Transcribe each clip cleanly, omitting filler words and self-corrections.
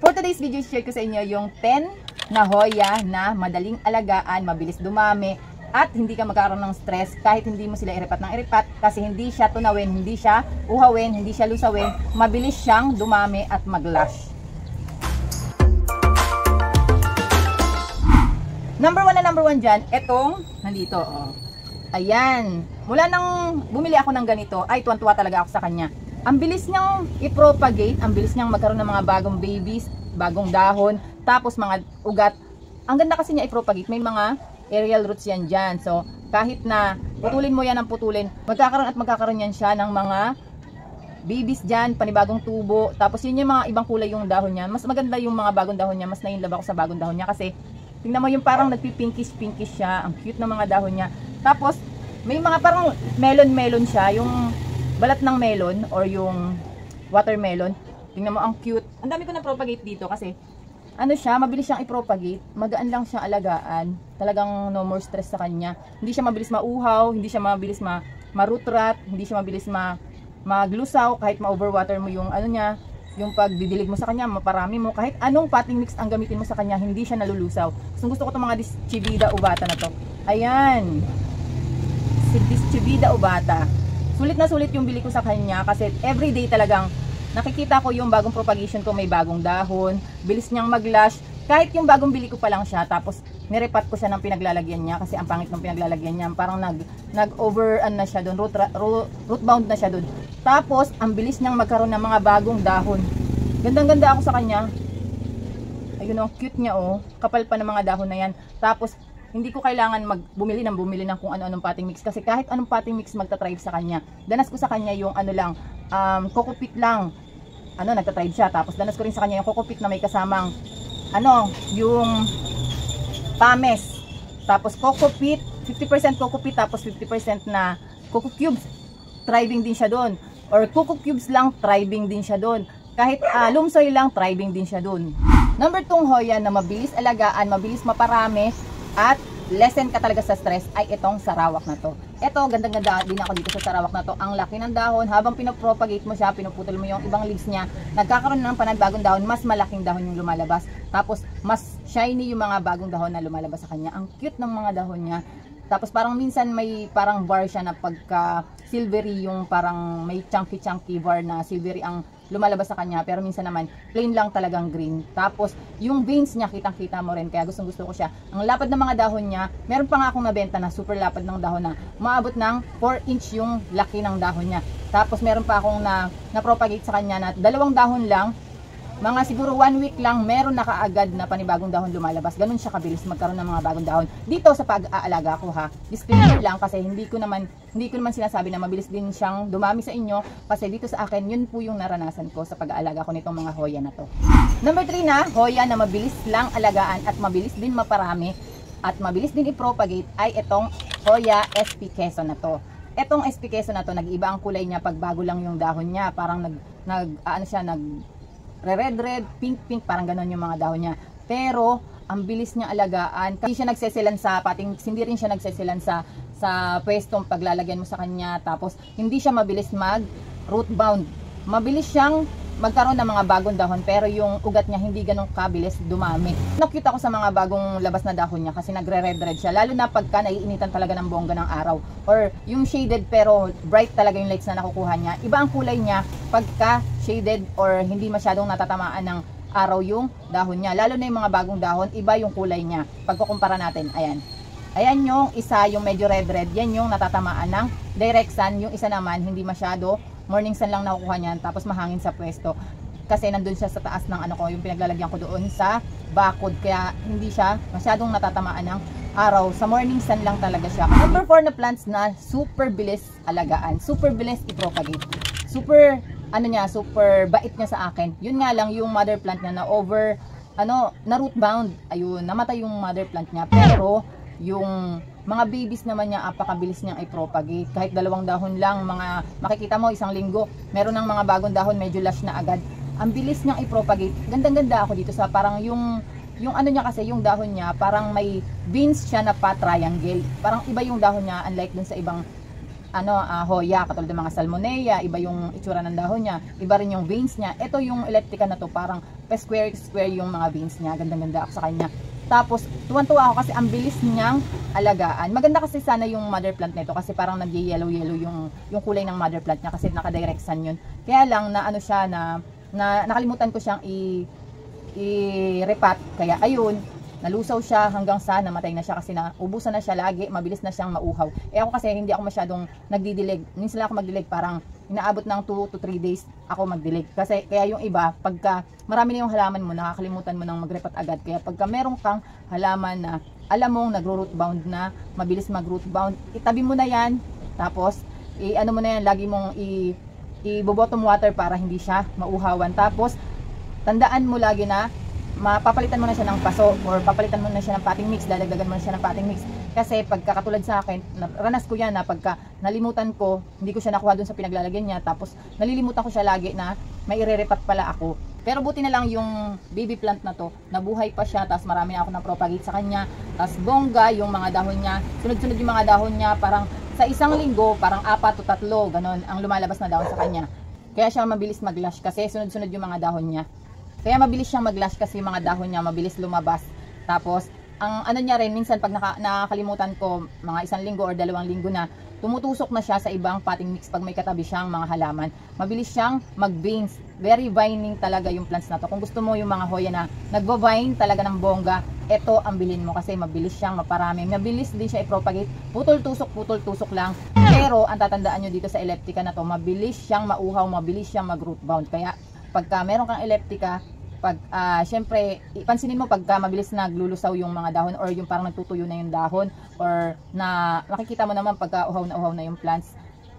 For today's video, share ko sa inyo yung 10 na Hoya na madaling alagaan, mabilis dumami, at hindi ka magkakaroon ng stress kahit hindi mo sila iripat ng iripat kasi hindi siya tunawin, hindi siya uhawin, hindi siya lusawin, mabilis siyang dumami at maglash. Number 1 dyan, etong nandito. Oh. Ayan. Mula nang bumili ako ng ganito, ay tuwan-tuwa talaga ako sa kanya. Ang bilis niyang i-propagate, ang bilis niyang magkaroon ng mga bagong babies, bagong dahon, tapos mga ugat. Ang ganda kasi niya i-propagate, may mga aerial roots yan dyan. So, kahit na putulin mo yan ng putulin, magkakaroon yan siya ng mga babies dyan, panibagong tubo. Tapos yun yung mga ibang kulay yung dahon niya. Mas maganda yung mga bagong dahon niya, mas nainlove ako sa bagong dahon niya kasi tingnan mo yung parang nagpipinkish-pinkish siya, ang cute ng mga dahon niya. Tapos, may mga parang melon-melon siya, yung balat ng melon or yung watermelon. Tingnan mo, ang cute. Ang dami ko na propagate dito kasi ano siya, mabilis siyang i-propagate. Magaan lang siyang alagaan. Talagang no more stress sa kanya. Hindi siya mabilis mauhaw, hindi siya mabilis ma-root rot, hindi siya mabilis maglusaw kahit ma-overwater mo yung ano niya, yung pagdidilig mo sa kanya, maparami mo, kahit anong potting mix ang gamitin mo sa kanya, hindi siya nalulusaw. Gusto ko itong mga Dischibida Obata na to. Ayan. Si Dischibida Obata. Sulit na sulit yung bili ko sa kanya kasi everyday talagang nakikita ko yung bagong propagation ko, may bagong dahon, bilis niyang maglash. Kahit yung bagong bili ko pa lang siya, tapos nirepat ko siya ng pinaglalagyan niya kasi ang pangit ng pinaglalagyan niya, parang nag-over na siya doon, root bound na siya doon. Tapos ang bilis niyang magkaroon ng mga bagong dahon. Gandang-ganda ako sa kanya. Ayun ang cute niya oh, kapal pa ng mga dahon na yan. Tapos hindi ko kailangan bumili ng kung ano-anong potting mix kasi kahit anong potting mix magta-thrive sa kanya. Danas ko sa kanya yung ano lang, coco peat lang. Ano, nagta-thrive siya. Tapos danas ko rin sa kanya yung coco peat na may kasamang ano, yung pames. Tapos coco peat, 50% coco peat tapos 50% na coco cubes. Thriving din siya doon. Or coco cubes lang, thriving din siya doon. Kahit loam soil lang, thriving din siya doon. Number 2 Hoya na mabilis alagaan, mabilis maparami, at lesson ka talaga sa stress ay itong sarawak na to. Ito, gandang-ganda din ako dito sa sarawak na to. Ang laki ng dahon, habang pinopropagate mo siya, pinuputol mo yung ibang leaves niya, nagkakaroon ng panibagong dahon, mas malaking dahon yung lumalabas. Tapos, mas shiny yung mga bagong dahon na lumalabas sa kanya. Ang cute ng mga dahon niya. Tapos parang minsan may parang bar siya na pagka silvery, yung parang may chunky bar na silvery ang lumalabas sa kanya, pero minsan naman plain lang talagang green. Tapos yung veins niya kitang-kita mo rin, kaya gustong-gusto ko siya. Ang lapad ng mga dahon niya, meron pa nga akong nabenta na super lapad ng dahon na maabot ng 4 inch yung laki ng dahon niya. Tapos meron pa akong na-propagate sa kanya na 2 dahon lang, mga siguro 1 week lang, meron na kaagad na panibagong dahon lumalabas. Ganun siya kabilis magkaroon ng mga bagong dahon. Dito sa pag-aalaga ko ha, disclaimer lang kasi hindi ko naman sinasabi na mabilis din siyang dumami sa inyo kasi dito sa akin, yun po yung naranasan ko sa pag-aalaga ko nitong mga Hoya na to. Number 3 na, Hoya na mabilis lang alagaan at mabilis din maparami at mabilis din i-propagate ay itong Hoya SP Quezon na to. Etong SP Quezon na to, nag-iba ang kulay niya pag bago lang yung dahon niya. Parang red, pink, parang ganon yung mga dahon niya. Pero, ang bilis niya alagaan. Hindi siya nagseselan sa pating, hindi rin siya nagseselan sa pwestong paglalagyan mo sa kanya. Tapos, hindi siya mabilis mag-root bound. Mabilis siyang magkaroon ng mga bagong dahon, pero yung ugat niya hindi ganun kabilis dumami. Nakita ako sa mga bagong labas na dahon niya kasi nagre-red siya. Lalo na pagka naiinitan talaga ng bongga ng araw. Or yung shaded pero bright talaga yung lights na nakukuha niya. Iba ang kulay niya pagka shaded or hindi masyadong natatamaan ng araw yung dahon niya. Lalo na yung mga bagong dahon, iba yung kulay niya. Pagkukumpara natin, ayan. Ayan yung isa, yung medyo red, yan yung natatamaan ng direct sun. Yung isa naman, hindi masyado, morning sun lang nakukuha niyan, tapos mahangin sa pwesto. Kasi nandun siya sa taas ng ano ko, yung pinaglalagyan ko doon sa bakod. Kaya hindi siya masyadong natatamaan ng araw. Sa morning sun lang talaga siya. Number 4 na plants na super bilis alagaan. Super bilis i-propagate. Super bait niya sa akin. Yun nga lang yung mother plant niya na na root bound. Ayun, namatay yung mother plant niya. Pero yung mga babies naman niya, apakabilis niyang i-propagate. Kahit 2 dahon lang, makikita mo 1 linggo, meron ng mga bagong dahon, medyo lush na agad. Ang bilis niyang i-propagate. Gandang-ganda ako dito sa parang yung ano niya kasi, yung dahon niya, parang may veins siya na pa-triangle. Parang iba yung dahon niya, unlike dun sa ibang Hoya, katulad ng mga salmonella, iba yung itsura ng dahon niya, iba rin yung veins niya. Ito yung elliptica na to, parang square yung mga veins niya, ganda-ganda ako sa kanya. Tapos tuwan-tuwa ako kasi ang bilis niyang alagaan. Maganda kasi sana yung mother plant nito kasi parang nag-yellow yung kulay ng mother plant niya kasi naka-direct sun yun. Kaya lang na ano siya na nakalimutan ko siyang i-repat, kaya ayun, nalusaw siya hanggang sa namatay na siya kasi naubusan na siya lagi, mabilis na siyang mauhaw. Ako kasi hindi ako masyadong nagdidilig. Minsan lang ako magdilig, parang inaabot ng 2 to 3 days ako magdilig. Kasi kaya yung iba, pagka marami na yung halaman mo, nakakalimutan mo nang magrepat agad. Kaya pagka meron kang halaman na alam mong nagro-root bound na, mabilis mag-root bound, itabi mo na yan. Tapos ano mo na yan, lagi mong i-bottom water para hindi siya mauhawan. Tapos tandaan mo lagi na papalitan mo na siya ng paso or papalitan mo na siya ng potting mix, dadagdagan mo na siya ng potting mix. Kasi pagka katulad sa akin, ranas ko yan na pagka nalimutan ko, hindi ko siya nakuha dun sa pinaglalagyan niya, tapos nalilimutan ko siya lagi na may ire-repat pala ako. Pero buti na lang yung baby plant na to, nabuhay pa siya, tapos marami na ako na propagate sa kanya, tapos bongga yung mga dahon niya, sunod-sunod yung mga dahon niya, parang sa isang linggo, parang 4 o 3, ganon, ang lumalabas na dahon sa kanya. Kaya siya mabilis mag-lash kasi sunod-sunod yung mga dahon niya. Kaya mabilis siyang mag-lash kasi yung mga dahon niya mabilis lumabas. Tapos, ang ano niya rin, minsan pag nakakalimutan ko, mga 1 linggo or 2 linggo na, tumutusok na siya sa ibang potting mix pag may katabi siyang mga halaman. Mabilis siyang mag-veins. Very vining talaga yung plants na to. Kung gusto mo yung mga Hoya na nagvo-vine talaga ng bongga, ito ang bilhin mo kasi mabilis siyang maparami. Mabilis din siya i-propagate. Putol-tusok lang. Pero, ang tatandaan nyo dito sa elliptica na to, mabilis siyang mauhaw, mabilis siyang mag-root bound. Kaya, pagka meron kang elliptica, syempre, ipansinin mo pagka mabilis naglulusaw yung mga dahon or yung parang nagtutuyo na yung dahon or na makikita mo naman pagka uhaw na yung plants,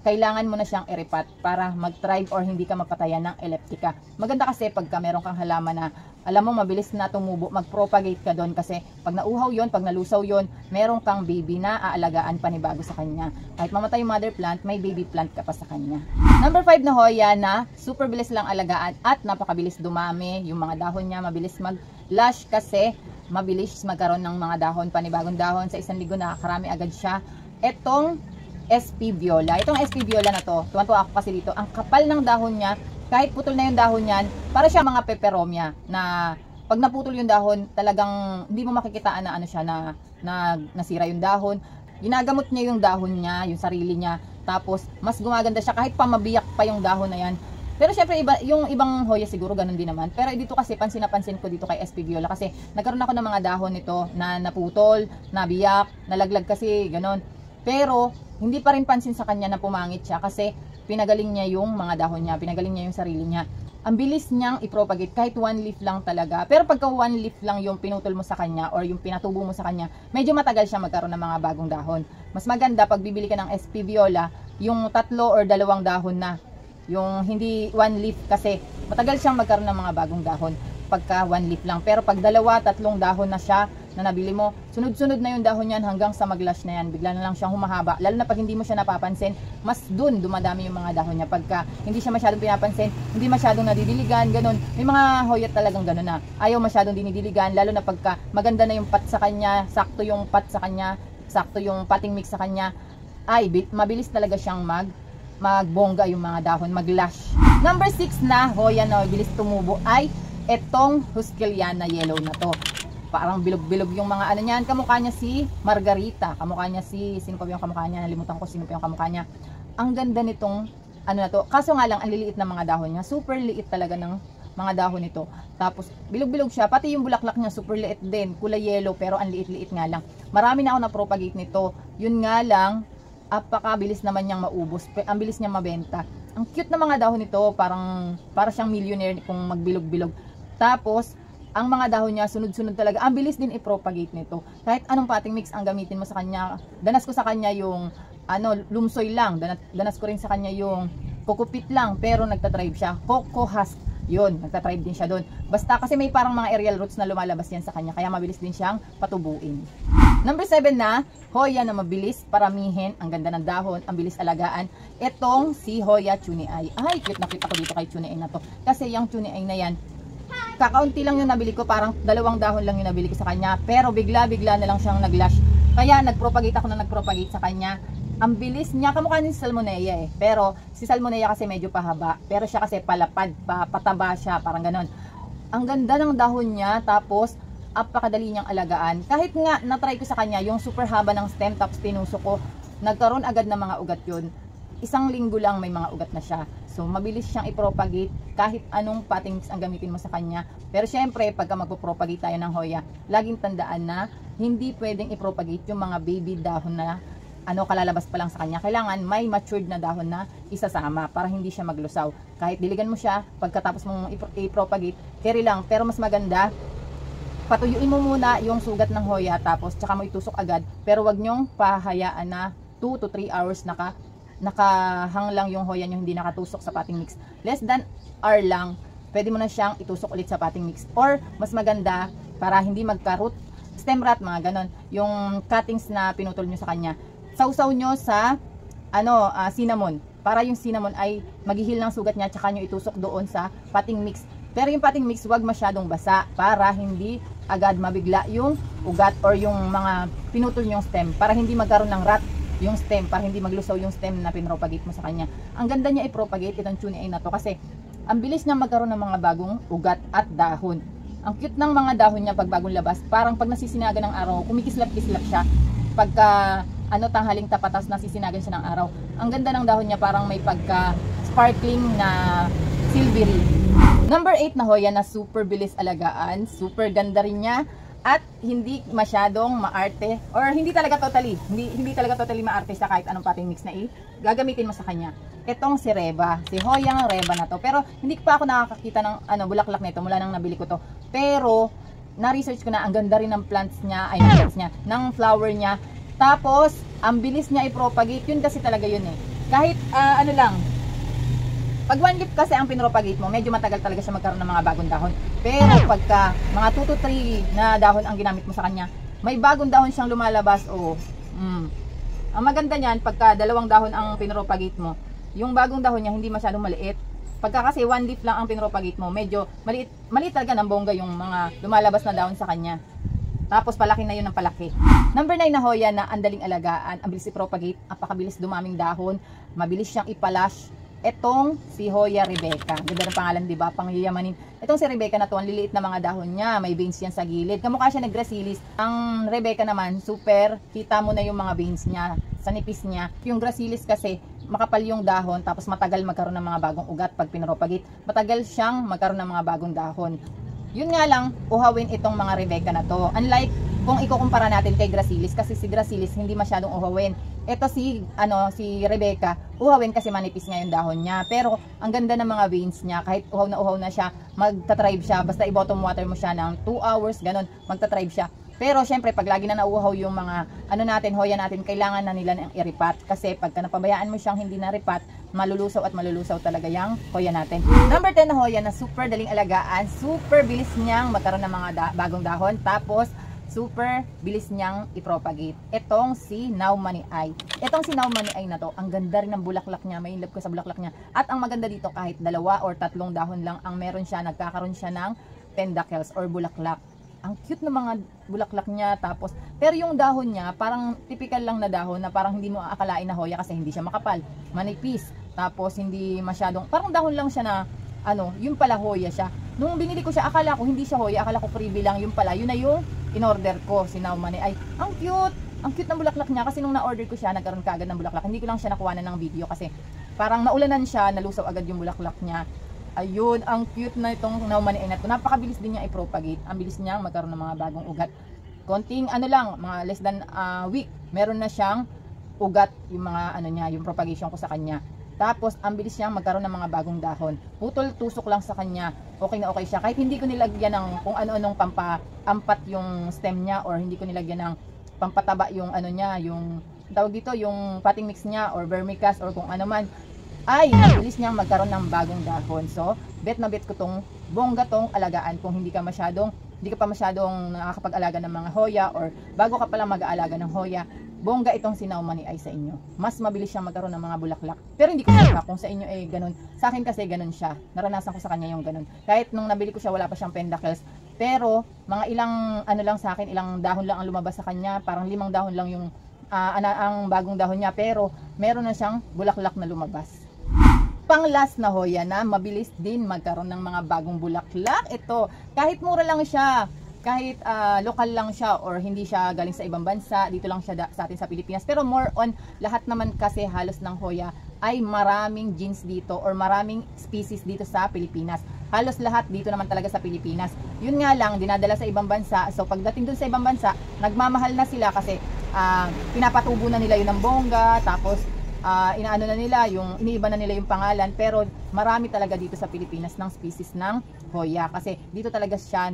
kailangan mo na siyang i-repat para mag-thrive or hindi ka mapatayan ng elliptica. Maganda kasi pagka meron kang halaman na alam mo mabilis na tumubo, mag-propagate ka doon kasi pag nauhaw yon, pag nalusaw yon, meron kang baby na aalagaan panibago sa kanya. Kahit mamatay yung mother plant, may baby plant ka pa sa kanya. Number 5 na Hoya na super bilis lang alagaan at napakabilis dumami. Yung mga dahon niya mabilis mag-lash kasi mabilis magkaroon ng mga dahon, panibagong dahon. Sa 1 linggo nakakarami agad siya. Etong SP Viola. Itong SP Viola na to, tuwan-tuwa ako kasi dito, ang kapal ng dahon niya, kahit putol na yung dahon niyan, para siya mga peperomia na pag naputol yung dahon, talagang hindi mo makikitaan na ano siya na nasira yung dahon. Ginagamot niya yung dahon niya, yung sarili niya. Tapos mas gumaganda siya kahit pa mabiyak pa yung dahon na yan. Pero syempre yung ibang Hoya siguro ganun din naman. Pero dito kasi pansin na pansin ko dito kay SP Viola kasi nagkaroon ako ng mga dahon nito na naputol, nabiyak, nalaglag kasi ganun. Pero hindi pa rin pansin sa kanya na pumangit siya kasi pinagaling niya yung mga dahon niya, pinagaling niya yung sarili niya. Ang bilis niyang i-propagate kahit 1 leaf lang talaga. Pero pagka 1 leaf lang yung pinutol mo sa kanya or yung pinatubo mo sa kanya, medyo matagal siya magkaroon ng mga bagong dahon. Mas maganda pag bibili ka ng SP Viola, yung 3 or 2 dahon na. Yung hindi 1 leaf kasi matagal siyang magkaroon ng mga bagong dahon pagka 1 leaf lang. Pero pag 2, 3 dahon na siya na nabili mo, sunod-sunod na yung dahon niyan hanggang sa mag-lash na yan. Bigla na lang siyang humahaba. Lalo na pag hindi mo siya napapansin, mas dun dumadami yung mga dahon niya. Pagka hindi siya masyadong pinapansin, hindi masyadong nadidiligan, ganun. May mga Hoya talagang ganun na ayaw masyadong dinidiligan, lalo na pagka maganda na yung pot sa kanya, sakto yung pot sa kanya, sakto yung potting mix sa kanya, ay mabilis talaga siyang magbongga yung mga dahon, mag-lash. Number 6 na Hoya na mabilis tumubo ay etong Husqvarna yellow na to. Parang bilog-bilog yung mga ano niyan. Kamukha niya si Margarita. Kamukha niya sino pa yung kamukha niya? Nalimutan ko sino pa yung kamukha niya. Ang ganda nitong ano na to. Kaso nga lang, ang liliit ng mga dahon niya. Super liit talaga ng mga dahon nito. Tapos, bilog-bilog siya. Pati yung bulaklak niya, super liit din. Kulay yellow, pero ang liit-liit nga lang. Marami na ako na-propagate nito. Yun nga lang, apakabilis naman niyang maubos. Ang bilis niyang mabenta. Ang cute na mga dahon nito. Para siyang millionaire kung magbilog-bilog. Tapos, ang mga dahon niya, sunod-sunod talaga. Ang bilis din i-propagate nito. Kahit anong potting mix ang gamitin mo sa kanya. Danas ko sa kanya yung lumsoy lang. Danas ko rin sa kanya yung kukupit lang. Pero nagtatribe siya. Coco husk. Yun, nagtatribe din siya doon. Basta kasi may parang mga aerial roots na lumalabas yan sa kanya. Kaya mabilis din siyang patubuin. Number 7 na, Hoya na mabilis paramihin. Ang ganda ng dahon, ang bilis alagaan. Itong si Hoya Chunei. Ay, cute na cute ako dito kay Chunei na to. Kasi yung Chunei na yan, kakaunti lang yung nabili ko, parang 2 dahon lang yung nabili ko sa kanya, pero bigla-bigla na lang siyang nag-lash. Kaya nagpropagate ako na nagpropagate sa kanya. Ang bilis niya, kamukha ni Salmonella pero si Salmonella kasi medyo pahaba, pero siya kasi palapad, pataba siya, parang ganon. Ang ganda ng dahon niya, tapos apakadali niyang alagaan. Kahit nga na-try ko sa kanya yung super haba ng stem, tapos tinusok ko, nagkaroon agad ng mga ugat yun. Isang linggo lang may mga ugat na siya. So mabilis siyang i-propagate kahit anong potting mix ang gamitin mo sa kanya. Pero syempre, pagka magpo-propagate tayo ng Hoya, laging tandaan na hindi pwedeng i-propagate yung mga baby dahon na kalalabas pa lang sa kanya. Kailangan may matured na dahon na isasama para hindi siya maglusaw. Kahit diligan mo siya, pagkatapos mong i-propagate, carry lang. Pero mas maganda, patuyuin mo muna yung sugat ng Hoya, tapos tsaka mo itusok agad. Pero wag nyong pahayaan na 2 to 3 hours nakahang lang yung Hoya nyo, hindi nakatusok sa potting mix. Less than hour lang, pwede mo na siyang itusok ulit sa potting mix. Or mas maganda, para hindi magka-root, stem rot, mga ganon, yung cuttings na pinutol nyo sa kanya, sausaw nyo sa cinnamon, para yung cinnamon ay maghihil ng sugat niya, tsaka nyo itusok doon sa potting mix. Pero yung potting mix wag masyadong basa, para hindi agad mabigla yung ugat or yung mga pinutol yung stem, para hindi magkaroon ng rot yung stem, para hindi maglusaw yung stem na pinropagate mo sa kanya. Ang ganda niya i-propagate itong Chunei na to kasi ang bilis niya magkaroon ng mga bagong ugat at dahon. Ang cute ng mga dahon niya pag bagong labas, parang pag nasisinaga ng araw, kumikislap-kislap siya. Pagka tanghaling tapatas, nasisinagan siya ng araw. Ang ganda ng dahon niya, parang may pagka sparkling na silvery. Number 8 na Hoya na super bilis alagaan, super ganda rin niya, at hindi masyadong maarte, or hindi talaga totally maarte sa kahit anong potting mix na gagamitin mo sa kanya. Itong si Reba, si Hoyang Reba na to. Pero hindi pa ako nakakakita ng bulaklak nito mula nang nabili ko to. Pero na-research ko na, ang ganda rin ng plants niya, ng flower niya. Tapos, ang bilis niya i-propagate. Yun kasi talaga yun Kahit pag one leaf kasi ang pinropagate mo, medyo matagal talaga siya magkaroon ng mga bagong dahon. Pero pagka mga 2 to 3 na dahon ang ginamit mo sa kanya, may bagong dahon siyang lumalabas. Ang maganda niyan, pagka 2 dahon ang pinropagate mo, yung bagong dahon niya hindi masyadong maliit. Pagka kasi one leaf lang ang pinropagate mo, medyo maliit talaga ng bongga yung mga lumalabas na dahon sa kanya. Tapos palaki na yun ng palaki. Number 9 na Hoya na andaling alagaan, ang bilis i-propagate, apakabilis dumaming dahon, mabilis siyang ipalash. Etong si Hoya Rebecca. Ganda ng pangalan, di ba? Pangyayamanin. Etong si Rebecca na to, ang liliit na mga dahon niya, may veins yan sa gilid. Kamukha siya ng Gracilis. Ang Rebecca naman, super, kita mo na yung mga veins niya, sa nipis niya. Yung Gracilis kasi, makapal yung dahon, tapos matagal magkaroon ng mga bagong ugat pag pinropagate. Matagal siyang magkaroon ng mga bagong dahon. Yun nga lang, uhawin itong mga Rebecca na to. Unlike kung ikukumpara natin kay Gracilis, kasi si Gracilis hindi masyadong uhawin. Ito si Rebecca, uhawin kasi manipis nga yung dahon niya. Pero ang ganda ng mga veins niya, kahit uhaw na siya, magta-thrive siya. Basta i-bottom water mo siya ng 2 hours, ganun, magta-thrive siya. Pero syempre, pag lagi na nauuhaw yung mga Hoya natin, kailangan na nila ng i-repat. Kasi pagka napabayaan mo siyang hindi na-repat, malulusaw at malulusaw talaga yung Hoya natin. Number 10 na Hoya na super daling alagaan, super bilis niyang magkaroon ng mga bagong dahon. Tapos, super bilis niyang i-propagate. Etong si Now Money Eye. Etong si Now Money Eye na to, ang ganda rin ng bulaklak niya. May love ko sa bulaklak niya. At ang maganda dito, kahit 2 or 3 dahon lang ang meron siya, nagkakaroon siya ng pendacles or bulaklak. Ang cute ng mga bulaklak niya. Tapos, pero yung dahon niya, parang typical lang na dahon na parang hindi mo aakalain na Hoya kasi hindi siya makapal. Manipis. Tapos, hindi masyadong, parang dahon lang siya na, yung pala Hoya siya. Nung binili ko siya, akala ko hindi siya Hoya, akala ko freebie lang, yung pala, yun na yung in-order ko, si Now Money. Ay, ang cute ng bulaklak niya, kasi nung na-order ko siya, nagkaroon kaagad ng bulaklak. Hindi ko lang siya nakuhanan ng video kasi parang naulanan siya, nalusaw agad yung bulaklak niya. Ayun, ang cute na itong Now Money na to. Napakabilis din niya i-propagate. Ang bilis niya magkaroon ng mga bagong ugat. Konting mga less than week, meron na siyang ugat yung mga yung propagation ko sa kanya. Tapos, ang bilis niya magkaroon ng mga bagong dahon. Putol, tusok lang sa kanya. Okay na okay siya. Kahit hindi ko nilagyan ng kung ano-anong pampaampat yung stem niya, or hindi ko nilagyan ng pampataba yung yung tawag dito, yung potting mix niya, or vermicast, or kung ano man, ay, mabilis niyang magkaroon ng bagong dahon. So, bet na bet ko tong bongga tong alagaan kung hindi ka pa masyadong nakakapag-alaga ng mga Hoya, or bago ka pala mag-aalaga ng Hoya. Bongga itong si Now Money Eye sa inyo. Mas mabilis siyang magkaroon ng mga bulaklak. Pero hindi ko sure kung sa inyo ganun. Sa akin kasi ganun siya. Naranasan ko sa kanya yung ganun. Kahit nung nabili ko siya, wala pa siyang pendacles. Pero mga ilang lang sa akin, ilang dahon lang ang lumabas sa kanya. Parang 5 dahon lang yung ang bagong dahon niya, pero meron na siyang bulaklak na lumabas. Pang last na hoya na mabilis din magkaroon ng mga bagong bulaklak. Ito, kahit mura lang siya, kahit lokal lang siya or hindi siya galing sa ibang bansa, dito lang siya sa atin sa Pilipinas. Pero more on, lahat naman kasi halos ng hoya ay maraming genes dito or maraming species dito sa Pilipinas. Halos lahat dito naman talaga sa Pilipinas. Yun nga lang, dinadala sa ibang bansa. So pagdating dun sa ibang bansa, nagmamahal na sila kasi pinapatubo na nila yun ng bongga, tapos inaano na nila, iniiba na nila yung pangalan. Pero marami talaga dito sa Pilipinas ng species ng hoya. Kasi dito talaga siya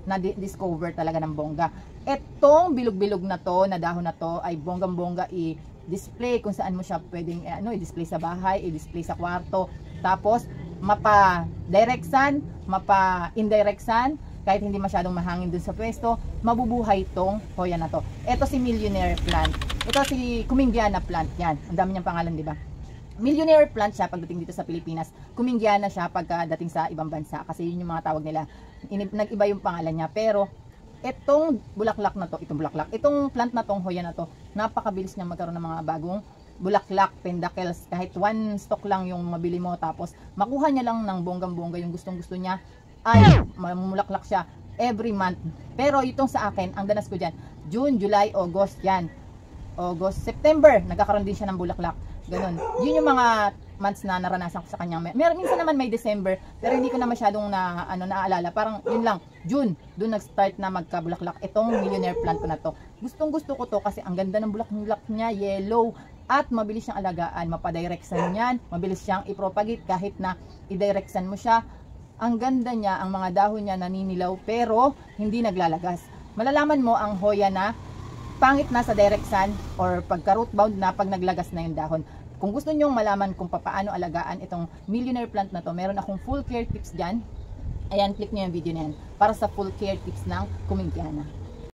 na-discover talaga ng bongga. Etong bilog-bilog na to, na dahon na to, ay bonggang-bongga i-display kung saan mo siya pwedeng i-display sa bahay, i-display sa kwarto. Tapos mapa-direct sun, mapa-indirect sun, kahit hindi masyadong mahangin dun sa pwesto, mabubuhay tong hoya na to. Ito si Millionaire Plant. Ito si Kumingiana Plant. Yan, ang dami niyang pangalan, di ba? Millionaire Plant siya pagdating dito sa Pilipinas. Kumingiana siya pagdating sa ibang bansa kasi yun yung mga tawag nila. Nag-iba yung pangalan niya. Pero itong bulaklak na to, itong plant na tong hoya na to, napakabilis niya magkaroon ng mga bagong bulaklak, pendacles. Kahit one stock lang yung mabili mo, tapos makuha niya lang ng bonggang-bongga yung gustong-gusto niya, ay mamulaklak siya every month. Pero itong sa akin, ang danas ko dyan, June, July, August, yan. August, September, nagkakaroon din siya ng bulaklak. Ganun. Yun yung mga months na naranasan ko sa kanya. Minsan naman may December, pero hindi ko na masyadong naaalala. Parang yun lang, June, doon nag-start na magkabulaklak itong Millionaire Plant ko na to. Gustong-gusto ko to kasi ang ganda ng bulaklak niya, yellow, at mabilis siyang alagaan, mapadireksan yan, mabilis siyang ipropagate kahit na idireksan mo siya. Ang ganda niya, ang mga dahon niya naninilaw pero hindi naglalagas. Malalaman mo ang hoya na pangit na sa direct sun or pagka-root bound na pag naglagas na yung dahon. Kung gusto nyong malaman kung paano alagaan itong Millionaire Plant na to, meron akong full care tips dyan. Ayan, click nyo yung video na yan para sa full care tips ng Kumingiana.